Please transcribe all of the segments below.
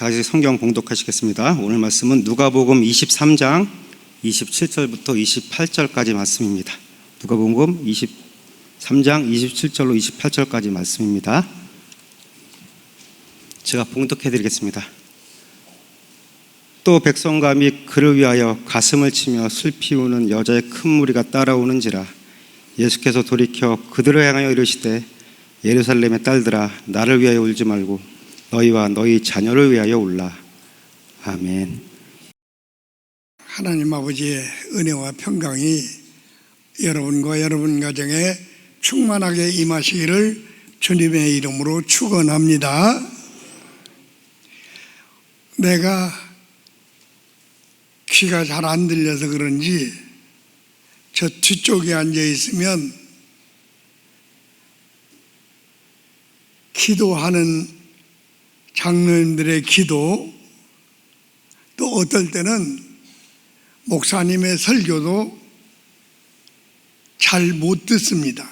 다시 성경 봉독하시겠습니다. 오늘 말씀은 누가복음 23장 27절부터 28절까지 말씀입니다. 누가복음 23장 27절로 28절까지 말씀입니다. 제가 봉독해 드리겠습니다. 또 백성과 및 그를 위하여 가슴을 치며 슬피우는 여자의 큰 무리가 따라오는지라. 예수께서 돌이켜 그들을 향하여 이르시되 예루살렘의 딸들아, 나를 위하여 울지 말고 너희와 너희 자녀를 위하여 울라. 아멘. 하나님 아버지의 은혜와 평강이 여러분과 여러분 가정에 충만하게 임하시기를 주님의 이름으로 축원합니다. 내가 귀가 잘 안 들려서 그런지 저 뒤쪽에 앉아 있으면 기도하는 장로님들의 기도, 또 어떨 때는 목사님의 설교도 잘 못 듣습니다.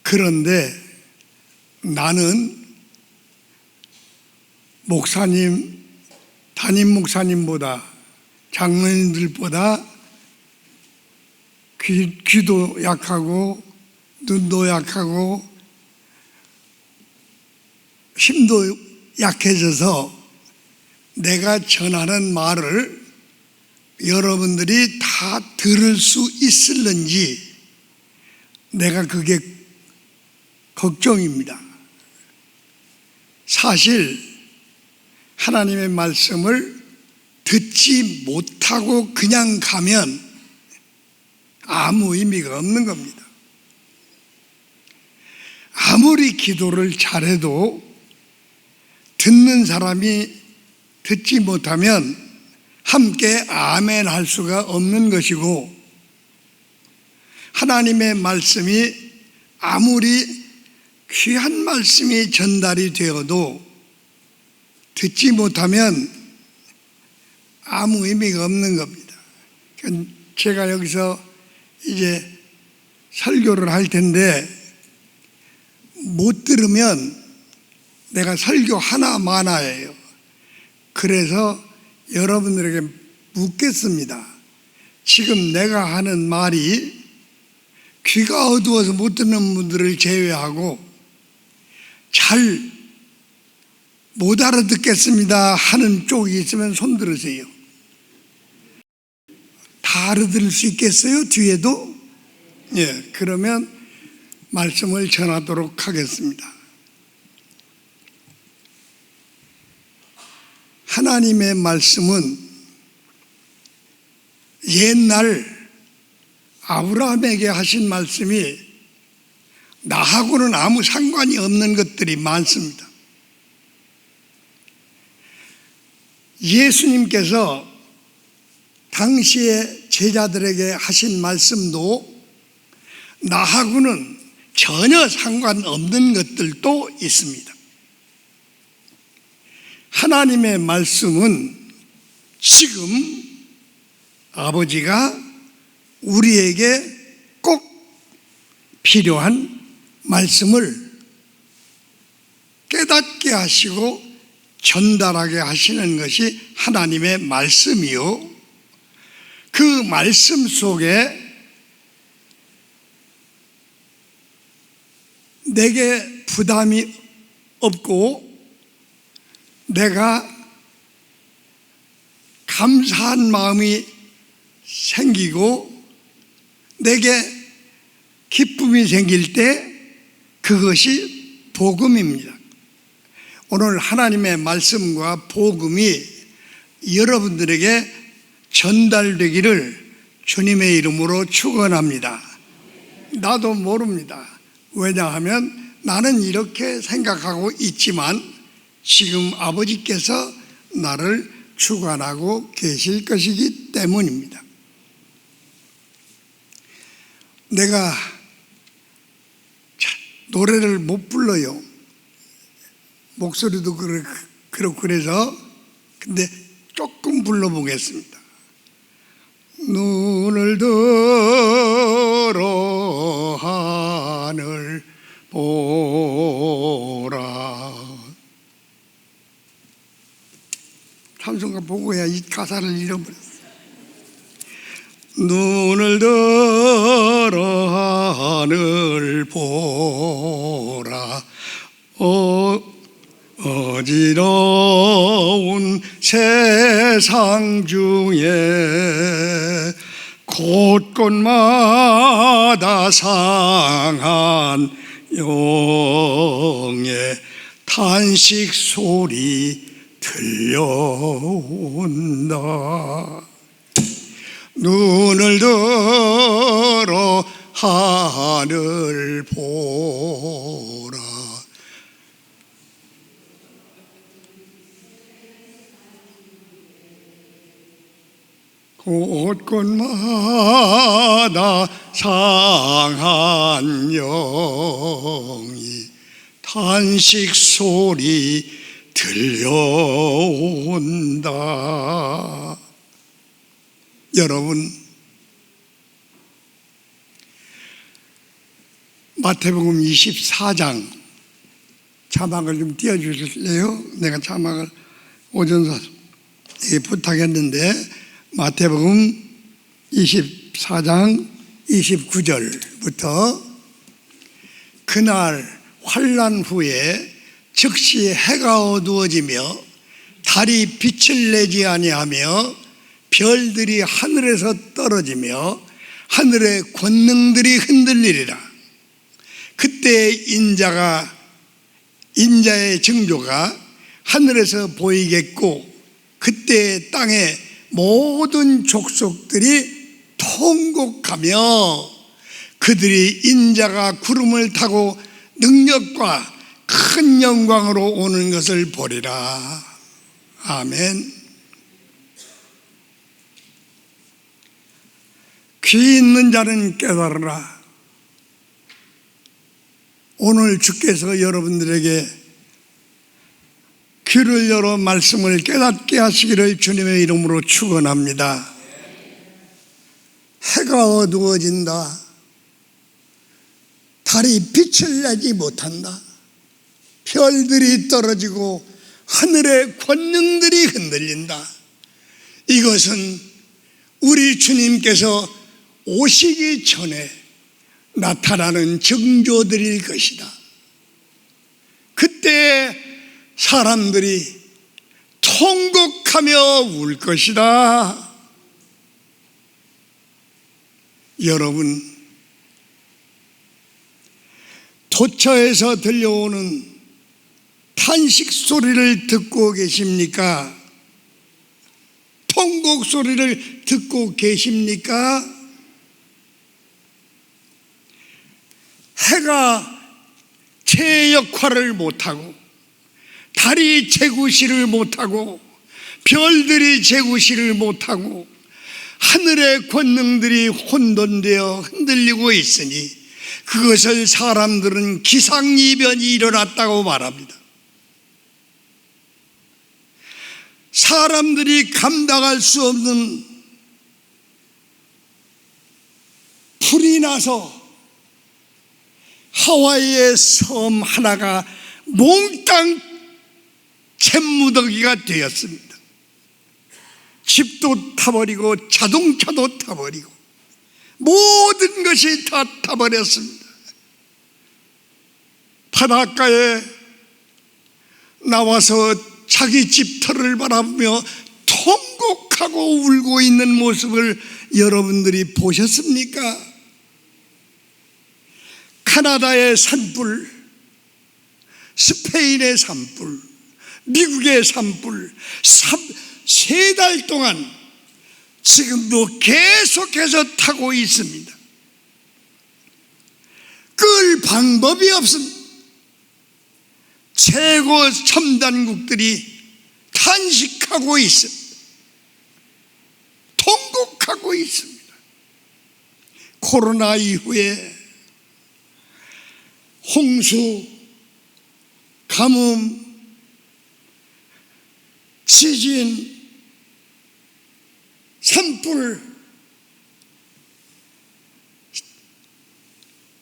그런데 나는 목사님, 담임 목사님보다, 장로님들보다 귀도 약하고 눈도 약하고 힘도 약해져서 내가 전하는 말을 여러분들이 다 들을 수 있을는지 내가 그게 걱정입니다. 사실 하나님의 말씀을 듣지 못하고 그냥 가면 아무 의미가 없는 겁니다. 아무리 기도를 잘해도 듣는 사람이 듣지 못하면 함께 아멘 할 수가 없는 것이고, 하나님의 말씀이 아무리 귀한 말씀이 전달이 되어도 듣지 못하면 아무 의미가 없는 겁니다. 제가 여기서 이제 설교를 할 텐데 못 들으면 내가 설교 하나 마나예요. 그래서 여러분들에게 묻겠습니다. 지금 내가 하는 말이 귀가 어두워서 못 듣는 분들을 제외하고 잘 못 알아듣겠습니다 하는 쪽이 있으면 손 들으세요. 다 알아들을 수 있겠어요? 뒤에도? 예, 그러면 말씀을 전하도록 하겠습니다. 하나님의 말씀은 옛날 아브라함에게 하신 말씀이 나하고는 아무 상관이 없는 것들이 많습니다. 예수님께서 당시에 제자들에게 하신 말씀도 나하고는 전혀 상관없는 것들도 있습니다. 하나님의 말씀은 지금 아버지가 우리에게 꼭 필요한 말씀을 깨닫게 하시고 전달하게 하시는 것이 하나님의 말씀이요, 그 말씀 속에 내게 부담이 없고 내가 감사한 마음이 생기고 내게 기쁨이 생길 때 그것이 복음입니다. 오늘 하나님의 말씀과 복음이 여러분들에게 전달되기를 주님의 이름으로 축원합니다. 나도 모릅니다. 왜냐하면 나는 이렇게 생각하고 있지만 지금 아버지께서 나를 주관하고 계실 것이기 때문입니다. 내가 노래를 못 불러요. 목소리도 그렇고 그래서 근데 조금 불러보겠습니다. 눈을 들어 하늘 보라 찬송가 보고 해야 이 가사를 잃어버렸어. 눈을 들어 하늘 보라. 어지러운 세상 중에 곳곳마다 상한 영의 탄식 소리 들려온다. 눈을 들어 하늘 보라. 곳곳마다 상한 영이 탄식 소리 들려온다. 여러분, 마태복음 24장 자막을 좀 띄워주실래요? 내가 자막을 오전사에게 부탁했는데 마태복음 24장 29절부터 그날 환난 후에 즉시 해가 어두워지며 달이 빛을 내지 아니하며 별들이 하늘에서 떨어지며 하늘의 권능들이 흔들리리라. 그때 인자의 징조가 하늘에서 보이겠고 그때 땅의 모든 족속들이 통곡하며 그들이 인자가 구름을 타고 능력과 큰 영광으로 오는 것을 보리라. 아멘. 귀 있는 자는 깨달으라. 오늘 주께서 여러분들에게 귀를 열어 말씀을 깨닫게 하시기를 주님의 이름으로 축원합니다. 해가 어두워진다. 달이 빛을 내지 못한다. 별들이 떨어지고 하늘의 권능들이 흔들린다. 이것은 우리 주님께서 오시기 전에 나타나는 징조들일 것이다. 그때 사람들이 통곡하며 울 것이다. 여러분, 도처에서 들려오는 탄식 소리를 듣고 계십니까? 통곡 소리를 듣고 계십니까? 해가 제 역할을 못하고 달이 제구시를 못하고 별들이 제구시를 못하고 하늘의 권능들이 혼돈되어 흔들리고 있으니 그것을 사람들은 기상이변이 일어났다고 말합니다. 사람들이 감당할 수 없는 불이 나서 하와이의 섬 하나가 몽땅 잼무더기가 되었습니다. 집도 타버리고 자동차도 타버리고 모든 것이 다 타버렸습니다. 바닷가에 나와서 자기 집터를 바라보며 통곡하고 울고 있는 모습을 여러분들이 보셨습니까? 카나다의 산불, 스페인의 산불, 미국의 산불, 3달 동안 지금도 계속해서 타고 있습니다. 끌 방법이 없습니다. 최고 첨단국들이 탄식하고 있습니다. 통곡하고 있습니다. 코로나 이후에 홍수, 가뭄, 지진, 산불,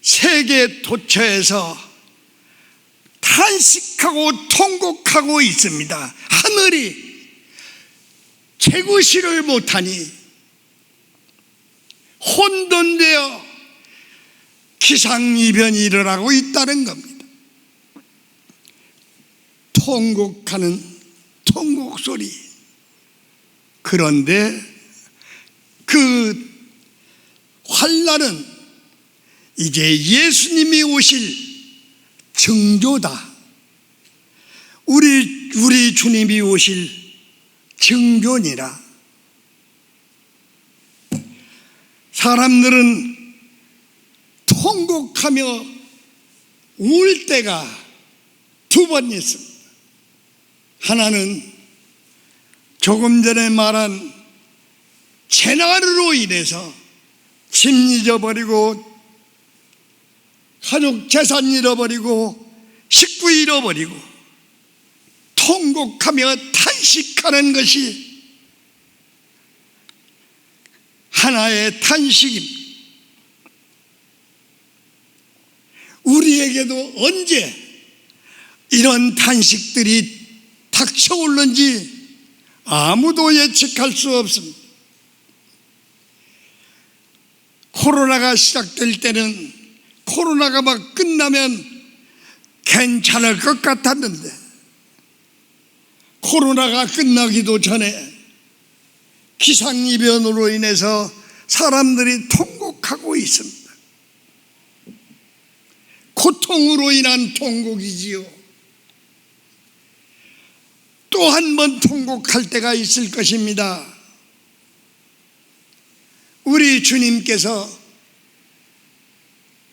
세계 도처에서 다 탄식하고 통곡하고 있습니다. 하늘이 채구시를 못하니 혼돈되어 기상이변이 일어나고 있다는 겁니다. 통곡하는 통곡 소리. 그런데 그 환난은 이제 예수님이 오실 징조다. 우리 주님이 오실 징조니라. 사람들은 통곡하며 울 때가 두 번 있습니다. 하나는 조금 전에 말한 재난으로 인해서 집 잊어버리고 가족 재산 잃어버리고 식구 잃어버리고 통곡하며 탄식하는 것이 하나의 탄식입니다. 우리에게도 언제 이런 탄식들이 닥쳐올는지 아무도 예측할 수 없습니다. 코로나가 시작될 때는 코로나가 막 끝나면 괜찮을 것 같았는데 코로나가 끝나기도 전에 기상이변으로 인해서 사람들이 통곡하고 있습니다. 고통으로 인한 통곡이지요. 또 한 번 통곡할 때가 있을 것입니다. 우리 주님께서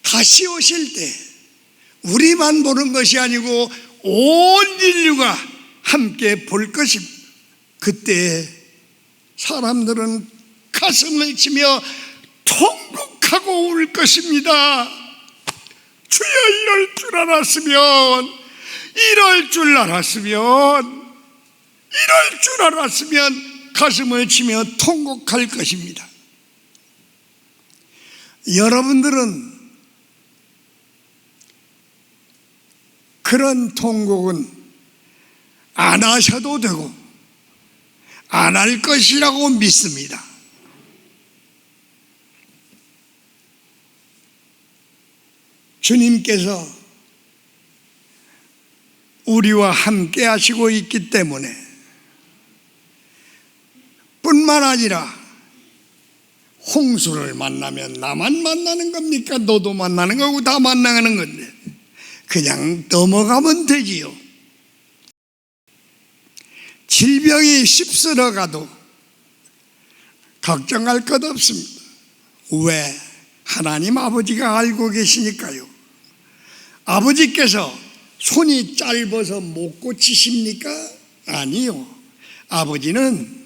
다시 오실 때 우리만 보는 것이 아니고 온 인류가 함께 볼 것입니다. 그때 사람들은 가슴을 치며 통곡하고 울 것입니다. 주여, 이럴 줄 알았으면, 이럴 줄 알았으면, 이럴 줄 알았으면 가슴을 치며 통곡할 것입니다. 여러분들은 그런 통곡은 안 하셔도 되고 안 할 것이라고 믿습니다. 주님께서 우리와 함께 하시고 있기 때문에 뿐만 아니라 홍수를 만나면 나만 만나는 겁니까? 너도 만나는 거고 다 만나는 건데 그냥 넘어가면 되지요. 질병이 휩쓸어가도 걱정할 것 없습니다. 왜? 하나님 아버지가 알고 계시니까요. 아버지께서 손이 짧아서 못 고치십니까? 아니요. 아버지는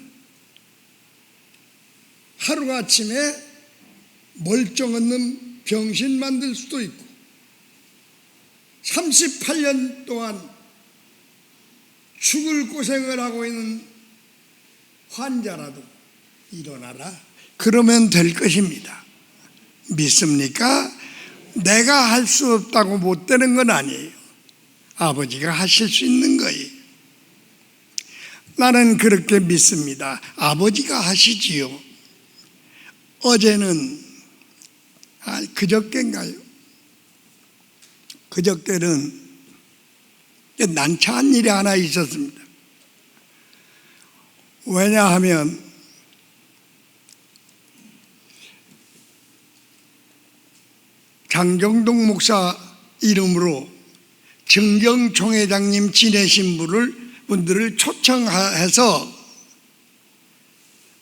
하루아침에 멀쩡한 놈 병신 만들 수도 있고 38년 동안 죽을 고생을 하고 있는 환자라도 일어나라 그러면 될 것입니다. 믿습니까? 내가 할 수 없다고 못 되는 건 아니에요. 아버지가 하실 수 있는 거예요. 나는 그렇게 믿습니다. 아버지가 하시지요. 어제는 그저께인가요? 그저께는 난처한 일이 하나 있었습니다. 왜냐하면 장정동 목사 이름으로 정경총회장님 지내신 분들을 초청해서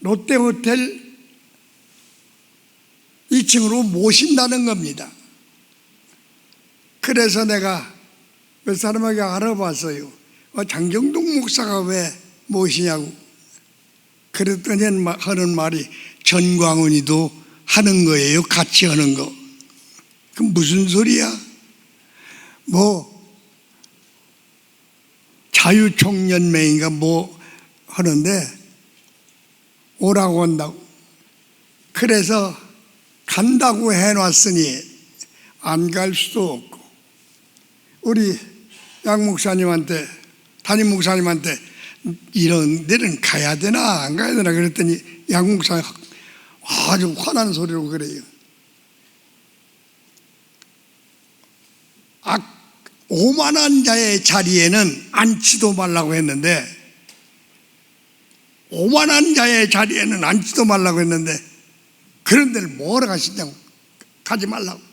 롯데호텔 2층으로 모신다는 겁니다. 그래서 내가 몇 사람에게 알아봤어요. 장정동 목사가 왜 모시냐고. 그랬더니 하는 말이 전광훈이도 하는 거예요. 같이 하는 거. 그럼 무슨 소리야? 자유총연맹인가 하는데 오라고 한다고. 그래서 간다고 해놨으니 안 갈 수도 없고 우리 양 목사님한테, 담임 목사님한테 이런 데는 가야 되나 안 가야 되나 그랬더니 양 목사님 아주 화난 소리로 그래요. 오만한 자의 자리에는 앉지도 말라고 했는데, 오만한 자의 자리에는 앉지도 말라고 했는데 그런 데를 뭐하러 가시냐고, 가지 말라고.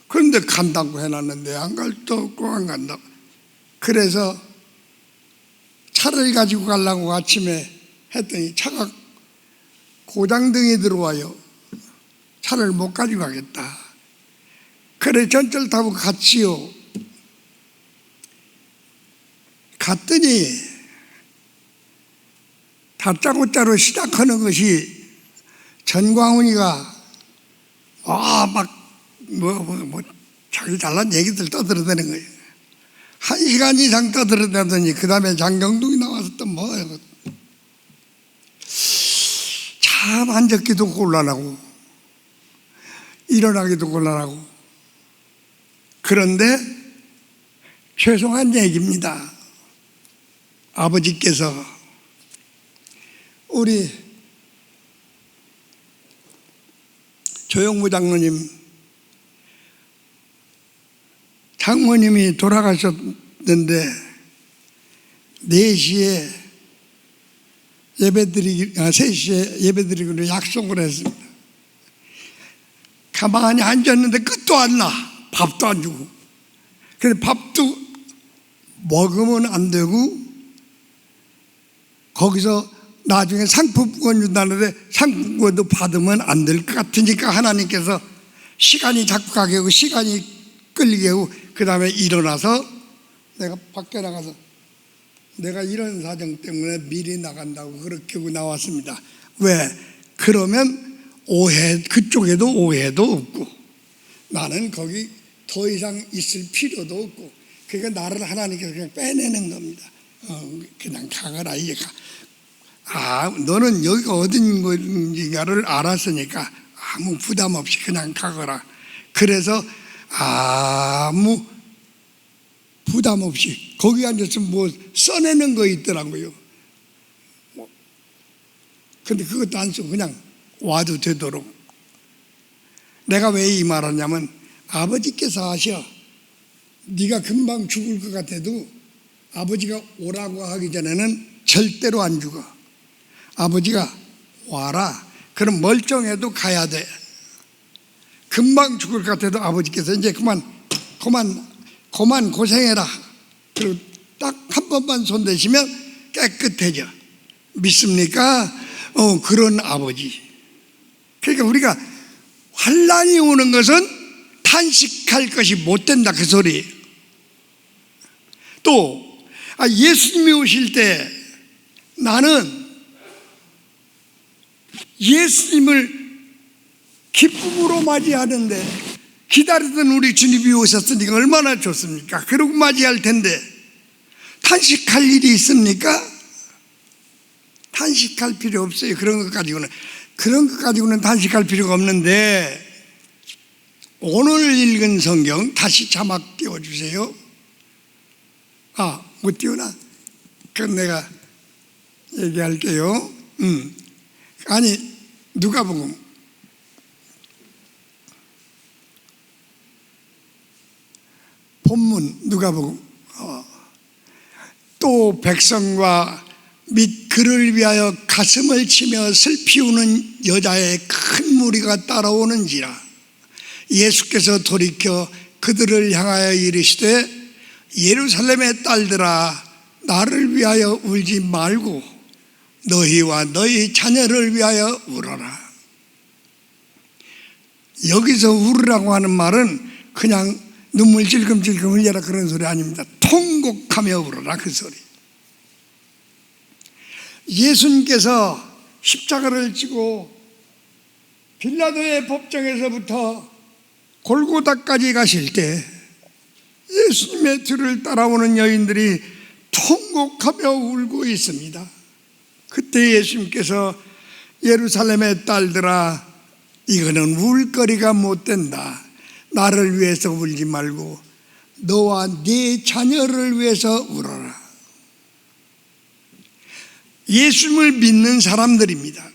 그런데 간다고 해놨는데 안 갈 수 없고 안 간다고. 그래서 차를 가지고 가려고 아침에 했더니 차가 고장등이 들어와요. 차를 못 가지고 가겠다. 그래 전철 타고 갔지요. 갔더니 다짜고짜로 시작하는 것이 전광훈이가 자기 잘난 얘기들 떠들어대는 거예요. 1시간 이상 떠들어대더니 그 다음에 장경동이 나와서 또 뭐예요. 참 앉았기도 곤란하고 일어나기도 곤란하고. 그런데 죄송한 얘기입니다. 아버지께서 우리 조영무 장모님이 돌아가셨는데 4시에 예배드리기, 3시에 예배드리기로 약속을 했습니다. 가만히 앉았는데 끝도 안 나. 밥도 안 주고. 그래서 밥도 먹으면 안 되고 거기서 나중에 상품권 준다는데 상품권도 받으면 안 될 것 같으니까 하나님께서 시간이 자꾸 가게 하고 시간이 끌리게 하고 그 다음에 일어나서 내가 밖에 나가서 내가 이런 사정 때문에 미리 나간다고 그렇게 하고 나왔습니다. 왜? 그러면 그쪽에도 오해도 없고 나는 거기 더 이상 있을 필요도 없고 그러니까 나를 하나님께서 그냥 빼내는 겁니다. 그냥 가거라 이제 가. 너는 여기가 어딘가를 알았으니까 아무 부담 없이 그냥 가거라. 그래서 아무 부담 없이 거기 앉아서 뭐 써내는 거 있더라고요. 근데 그것도 안 쓰고 그냥 와도 되도록. 내가 왜 이 말하냐면 아버지께서 하셔. 네가 금방 죽을 것 같아도 아버지가 오라고 하기 전에는 절대로 안 죽어. 아버지가 와라. 그럼 멀쩡해도 가야 돼. 금방 죽을 것 같아도 아버지께서 이제 그만 고생해라. 그리고 딱 한 번만 손대시면 깨끗해져. 믿습니까? 그런 아버지. 그러니까 우리가 환난이 오는 것은 탄식할 것이 못 된다 그 소리. 또 예수님이 오실 때 나는 예수님을 기쁨으로 맞이하는데 기다리던 우리 주님이 오셨으니까 얼마나 좋습니까? 그러고 맞이할 텐데 탄식할 일이 있습니까? 탄식할 필요 없어요. 그런 것 가지고는 탄식할 필요가 없는데 오늘 읽은 성경 다시 자막 띄워주세요. 못 띄우나? 그럼 내가 얘기할게요. 아니 누가복음 본문 누가복음 또 백성과 및 그를 위하여 가슴을 치며 슬피 우는 여자의 큰 무리가 따라오는지라. 예수께서 돌이켜 그들을 향하여 이르시되 예루살렘의 딸들아 나를 위하여 울지 말고 너희와 너희 자녀를 위하여 울어라. 여기서 울으라고 하는 말은 그냥 눈물 질끔질끔 흘려라 그런 소리 아닙니다. 통곡하며 울어라 그 소리. 예수님께서 십자가를 지고 빌라도의 법정에서부터 골고다까지 가실 때 예수님의 뒤를 따라오는 여인들이 통곡하며 울고 있습니다. 그때 예수님께서 예루살렘의 딸들아 이거는 울거리가 못 된다. 나를 위해서 울지 말고 너와 네 자녀를 위해서 울어라. 예수님을 믿는 사람들입니다.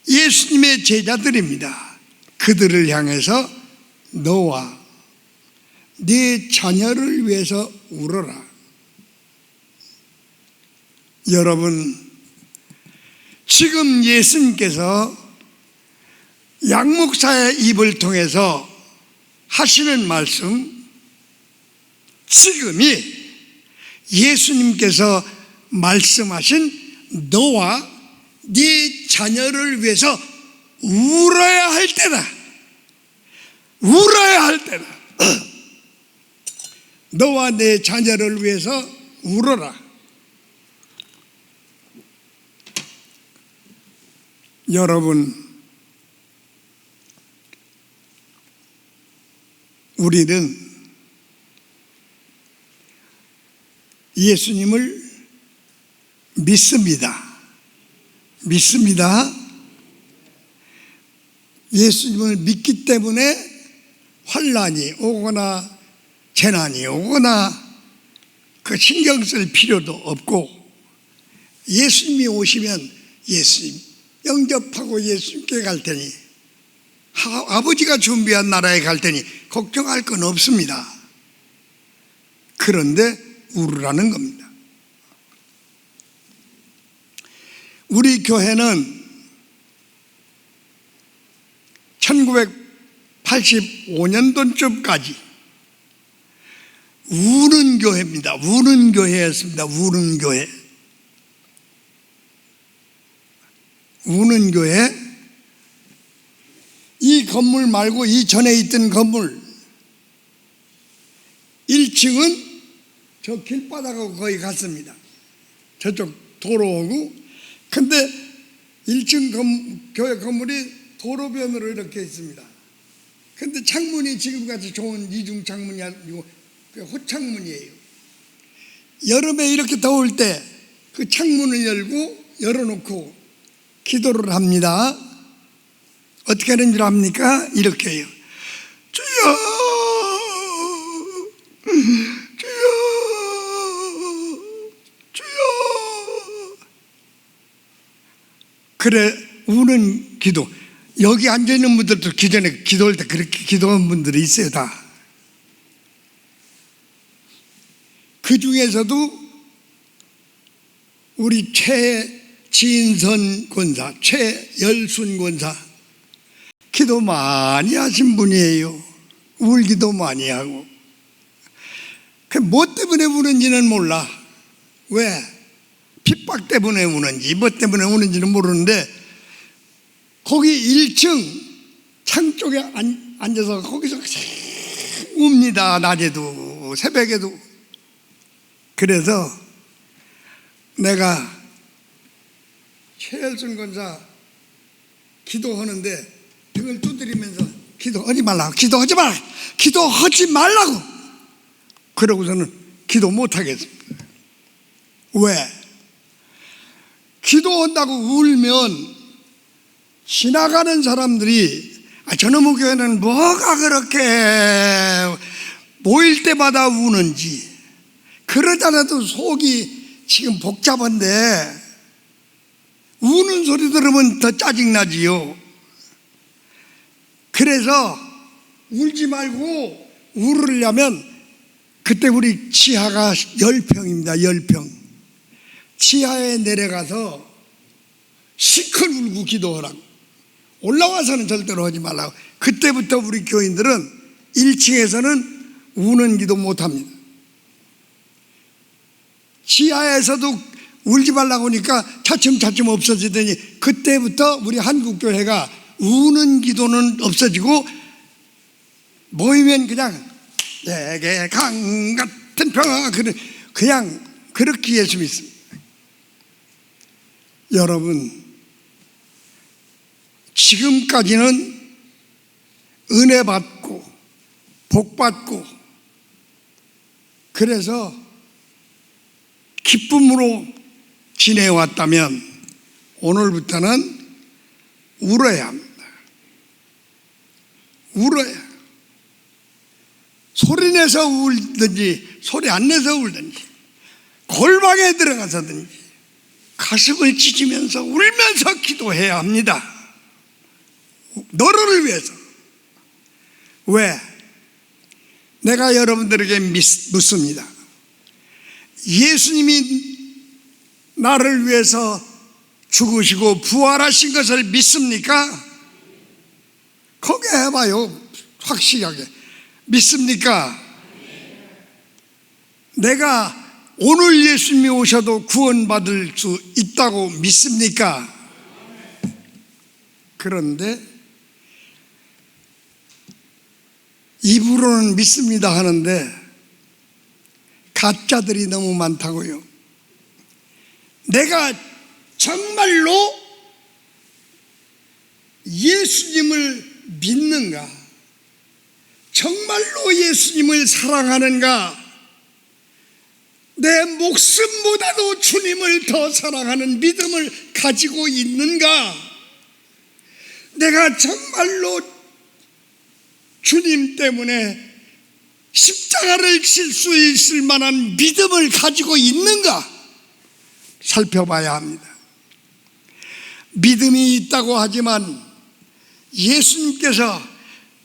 예수님의 제자들입니다. 그들을 향해서 너와 네 자녀를 위해서 울어라. 여러분, 지금 예수님께서 양목사의 입을 통해서 하시는 말씀, 지금이 예수님께서 말씀하신 너와 네 자녀를 위해서 울어야 할 때다. 울어야 할 때다. 너와 내 자녀를 위해서 울어라. 여러분, 우리는 예수님을 믿습니다. 믿습니다. 예수님을 믿기 때문에 환난이 오거나 재난이 오거나 그 신경 쓸 필요도 없고, 예수님이 오시면 예수님 영접하고 예수님께 갈 테니, 아버지가 준비한 나라에 갈 테니 걱정할 건 없습니다. 그런데 울으라는 겁니다. 우리 교회는 1985년도쯤까지 우는 교회입니다. 우는 교회였습니다. 우는 교회. 우는 교회. 이 건물 말고 이전에 있던 건물 1층은 저 길바닥하고 거의 같습니다. 저쪽 도로하고. 근데 1층 교회 건물이 도로변으로 이렇게 있습니다. 근데 창문이 지금같이 좋은 이중 창문이 아니고 호창문이에요. 여름에 이렇게 더울 때 그 창문을 열어놓고 기도를 합니다. 어떻게 하는 줄 압니까? 이렇게 해요. 주여, 주여, 주여. 그래, 우는 기도. 여기 앉아있는 분들도 기존에 기도할 때 그렇게 기도한 분들이 있어요. 다. 그 중에서도 우리 최진선 권사, 최열순 권사 기도 많이 하신 분이에요. 울기도 많이 하고. 뭐 때문에 우는지는 몰라. 왜? 핍박 때문에 우는지 뭐 때문에 우는지는 모르는데, 거기 1층 창 쪽에 앉아서 거기서 웁니다. 낮에도 새벽에도. 그래서 내가 최열순 권사 기도하는데 등을 두드리면서 기도하지 말라고, 기도하지 마라, 기도하지 말라고. 그러고서는 기도 못하겠습니다. 왜? 기도한다고 울면 지나가는 사람들이 저놈의 교회는 뭐가 그렇게 모일 때마다 우는지, 그러잖아도 속이 지금 복잡한데 우는 소리 들으면 더 짜증나지요. 그래서 울지 말고 울으려면 그때 우리 지하가 10평입니다. 10평. 지하에 내려가서 시컷 울고 기도하라고. 올라와서는 절대로 하지 말라고. 그때부터 우리 교인들은 1층에서는 우는 기도 못합니다. 지하에서도 울지 말라고 하니까 차츰차츰 없어지더니 그때부터 우리 한국교회가 우는 기도는 없어지고 모이면 그냥 내게 강 같은 평화가 그냥 그렇게 예수 믿습니다. 여러분, 지금까지는 은혜 받고 복 받고 그래서 기쁨으로 지내왔다면 오늘부터는 울어야 합니다. 울어야. 소리 내서 울든지 소리 안 내서 울든지 골방에 들어가서든지 가슴을 찢으면서 울면서 기도해야 합니다. 너를 위해서. 왜? 내가 여러분들에게 묻습니다. 예수님이 나를 위해서 죽으시고 부활하신 것을 믿습니까? 거기 해봐요. 확실하게. 믿습니까? 내가 오늘 예수님이 오셔도 구원받을 수 있다고 믿습니까? 그런데 입으로는 믿습니다 하는데 가짜들이 너무 많다고요. 내가 정말로 예수님을 믿는가? 정말로 예수님을 사랑하는가? 내 목숨보다도 주님을 더 사랑하는 믿음을 가지고 있는가? 내가 정말로 주님 때문에 십자가를 질 수 있을 만한 믿음을 가지고 있는가? 살펴봐야 합니다. 믿음이 있다고 하지만 예수님께서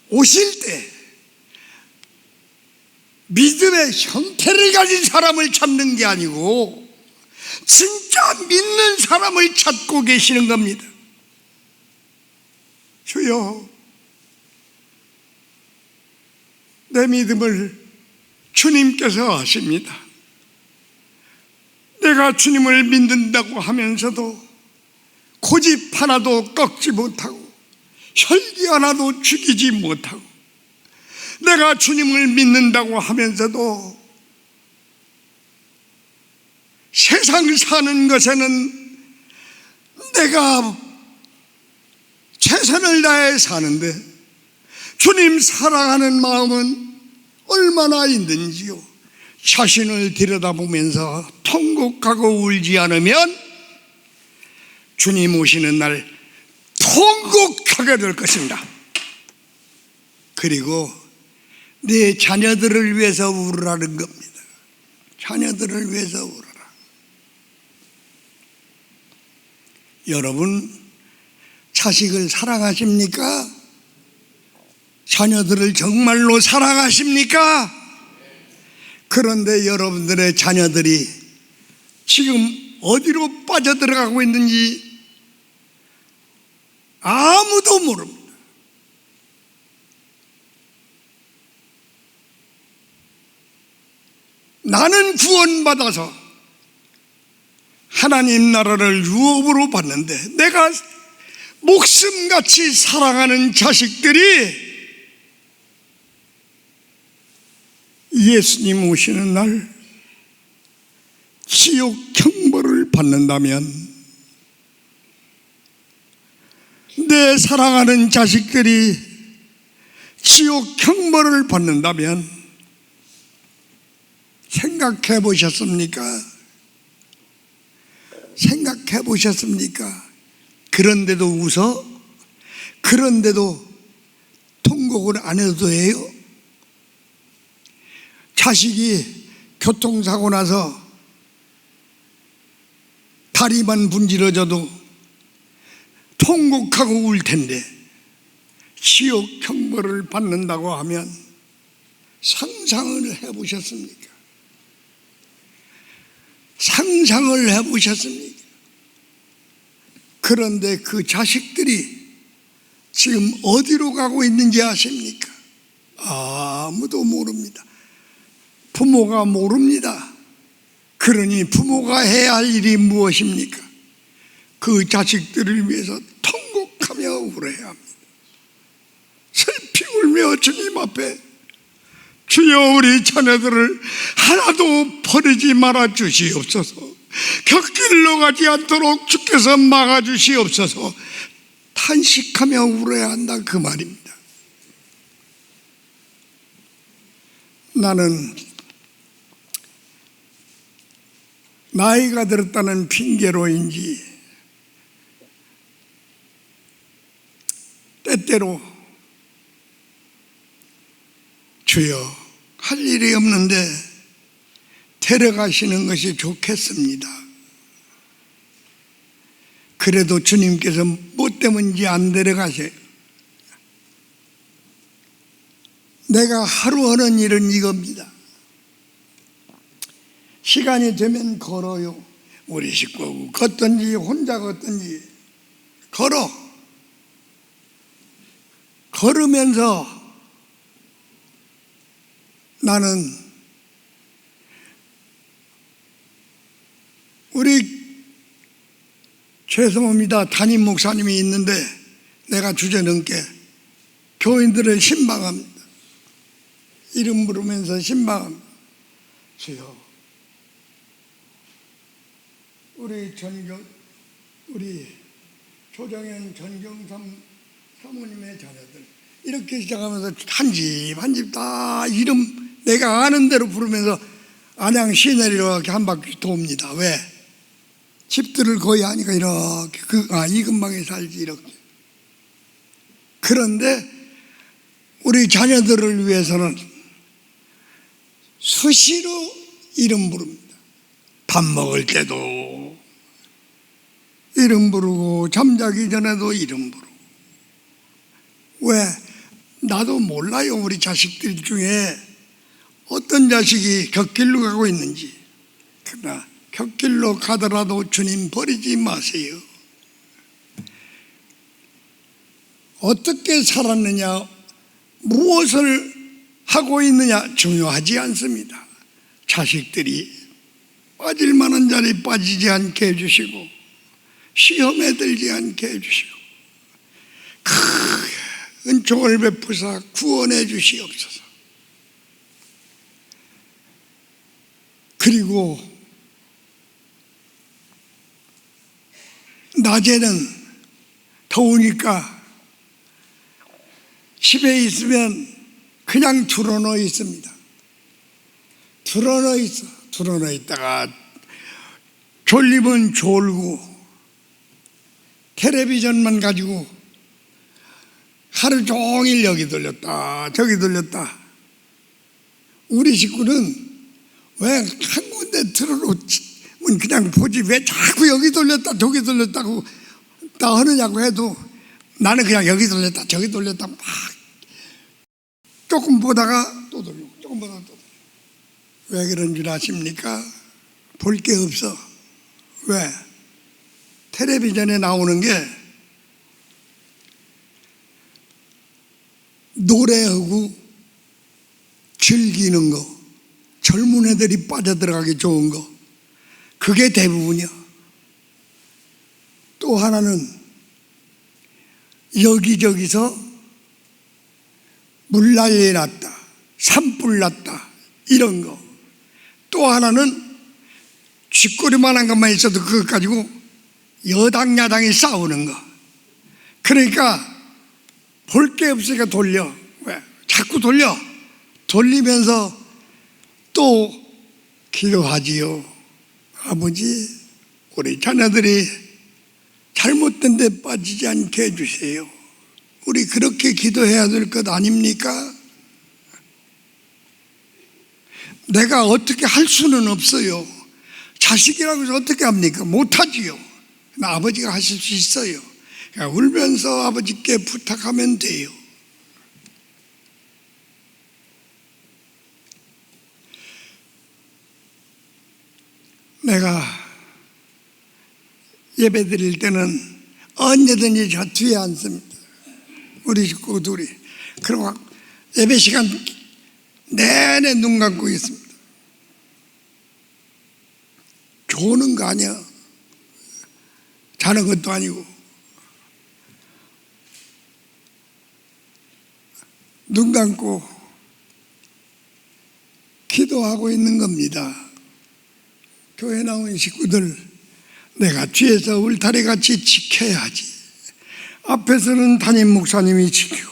오실 때 믿음의 형태를 가진 사람을 찾는 게 아니고 진짜 믿는 사람을 찾고 계시는 겁니다. 주여, 내 믿음을 주님께서 아십니다. 내가 주님을 믿는다고 하면서도 고집 하나도 꺾지 못하고 혈기 하나도 죽이지 못하고 내가 주님을 믿는다고 하면서도 세상 사는 것에는 내가 최선을 다해 사는데 주님 사랑하는 마음은 얼마나 있는지요. 자신을 들여다보면서 통곡하고 울지 않으면 주님 오시는 날 통곡하게 될 것입니다. 그리고 네 자녀들을 위해서 울으라는 겁니다. 자녀들을 위해서 울어라. 여러분, 자식을 사랑하십니까? 자녀들을 정말로 사랑하십니까? 그런데 여러분들의 자녀들이 지금 어디로 빠져들어가고 있는지 아무도 모릅니다. 나는 구원받아서 하나님 나라를 유업으로 받는데 내가 목숨같이 사랑하는 자식들이 예수님 오시는 날 지옥 형벌을 받는다면, 내 사랑하는 자식들이 지옥 형벌을 받는다면 생각해 보셨습니까? 생각해 보셨습니까? 그런데도 웃어? 그런데도 통곡을 안 해도 해요? 자식이 교통사고 나서 다리만 분질러져도 통곡하고 울 텐데 지옥 형벌을 받는다고 하면 상상을 해보셨습니까? 상상을 해보셨습니까? 그런데 그 자식들이 지금 어디로 가고 있는지 아십니까? 아무도 모릅니다. 부모가 모릅니다. 그러니 부모가 해야 할 일이 무엇입니까? 그 자식들을 위해서 통곡하며 울어야 합니다. 슬피 울며 주님 앞에, 주여 우리 자녀들을 하나도 버리지 말아 주시옵소서, 곁길로 가지 않도록 주께서 막아 주시옵소서 탄식하며 울어야 한다, 그 말입니다. 나는 나이가 들었다는 핑계로인지 때때로 주여 할 일이 없는데 데려가시는 것이 좋겠습니다. 그래도 주님께서 뭐 때문인지 안 데려가세요. 내가 하루 하는 일은 이겁니다. 시간이 되면 걸어요. 우리 식구하고 걷든지 혼자 걷든지 걸으면서 나는 우리 죄송합니다. 담임 목사님이 있는데 내가 주저넘게 교인들을 신방합니다. 이름 부르면서 신방합니다. 주여, 우리 조정현 전경삼 사모님의 자녀들 이렇게 시작하면서 한 집 다 이름 내가 아는 대로 부르면서 안양 시내리로 이렇게 한 바퀴 돕니다. 왜? 집들을 거의 하니까 이렇게 이 근방에 살지 이렇게. 그런데 우리 자녀들을 위해서는 수시로 이름 부릅니다. 밥 먹을 때도 이름 부르고 잠자기 전에도 이름 부르고. 왜? 나도 몰라요. 우리 자식들 중에 어떤 자식이 곁길로 가고 있는지. 그러나 곁길로 가더라도 주님 버리지 마세요. 어떻게 살았느냐, 무엇을 하고 있느냐 중요하지 않습니다. 자식들이 빠질 만한 자리에 빠지지 않게 해주시고 시험에 들지 않게 해주시고 큰 은총을 베푸사 구원해 주시옵소서. 그리고 낮에는 더우니까 집에 있으면 그냥 드러누워 있습니다. 드러누워 있다가 졸리면 졸고 텔레비전만 가지고 하루 종일 여기 돌렸다 저기 돌렸다. 우리 식구는 왜 한 군데 틀어놓으면 그냥 보지 왜 자꾸 여기 돌렸다 저기 돌렸다고 다 하느냐고 해도 나는 그냥 여기 돌렸다 저기 돌렸다 막 조금 보다가 또 돌리고 조금 보다가 또 돌리고. 왜 그런 줄 아십니까? 볼 게 없어. 왜? 텔레비전에 나오는 게 노래하고 즐기는 거, 젊은 애들이 빠져들어가기 좋은 거, 그게 대부분이야. 또 하나는 여기저기서 물난리 났다, 산불 났다 이런 거. 또 하나는 쥐꼬리만한 것만 있어도 그것 가지고 여당 야당이 싸우는 거. 그러니까 볼 게 없으니까 돌려. 왜? 자꾸 돌리면서 또 기도하지요. 아버지, 우리 자녀들이 잘못된 데 빠지지 않게 해주세요. 우리 그렇게 기도해야 될 것 아닙니까? 내가 어떻게 할 수는 없어요. 자식이라고 해서 어떻게 합니까? 못하지요. 아버지가 하실 수 있어요. 그러니까 울면서 아버지께 부탁하면 돼요. 내가 예배 드릴 때는 언제든지 저 뒤에 앉습니다. 우리 식구 둘이. 그리고 예배 시간 내내 눈 감고 있습니다. 조는 거 아니야. 자는 것도 아니고. 눈 감고 기도하고 있는 겁니다. 교회 나온 식구들, 내가 뒤에서 울타리같이 지켜야지. 앞에서는 담임 목사님이 지키고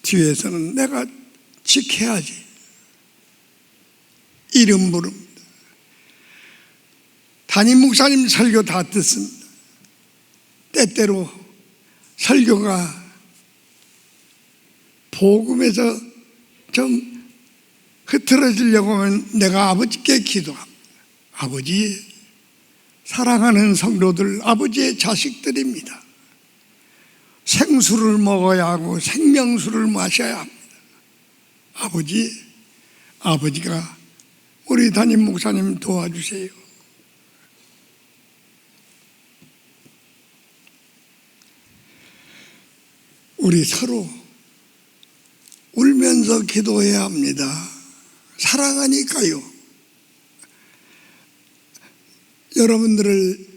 뒤에서는 내가 지켜야지. 이름 부릅니다. 담임 목사님 설교 다 듣습니다. 때때로 설교가 복음에서 좀 흐트러지려고 하면 내가 아버지께 기도합니다. 아버지, 사랑하는 성도들, 아버지의 자식들입니다. 생수를 먹어야 하고 생명수를 마셔야 합니다. 아버지가 우리 담임 목사님 도와주세요. 우리 서로 울면서 기도해야 합니다. 사랑하니까요. 여러분들을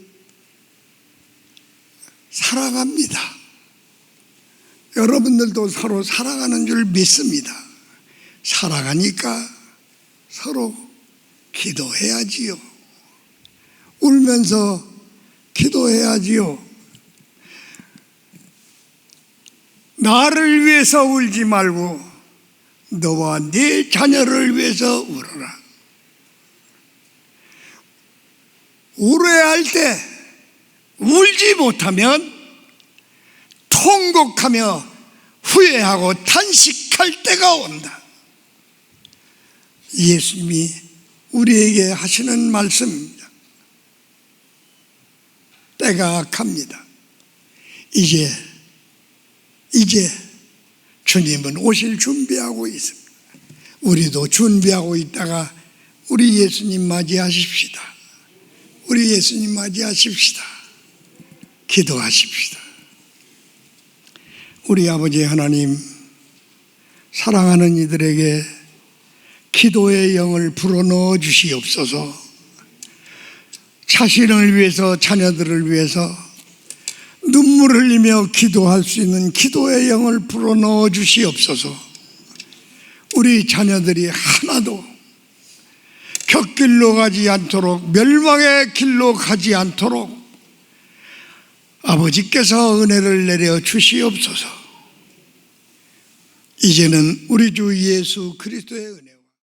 사랑합니다. 여러분들도 서로 사랑하는 줄 믿습니다. 사랑하니까 서로 기도해야지요. 울면서 기도해야지요. 나를 위해서 울지 말고 너와 네 자녀를 위해서 울어라. 울어야 할 때 울지 못하면 통곡하며 후회하고 탄식할 때가 온다. 예수님이 우리에게 하시는 말씀입니다. 때가 악합니다. 이제 주님은 오실 준비하고 있습니다. 우리도 준비하고 있다가 우리 예수님 맞이하십시다. 우리 예수님 맞이하십시다. 기도하십시다. 우리 아버지 하나님, 사랑하는 이들에게 기도의 영을 불어넣어 주시옵소서. 자신을 위해서, 자녀들을 위해서 눈물을 흘리며 기도할 수 있는 기도의 영을 불어넣어 주시옵소서. 우리 자녀들이 하나도 격길로 가지 않도록, 멸망의 길로 가지 않도록 아버지께서 은혜를 내려 주시옵소서. 이제는 우리 주 예수 그리스도의 은혜와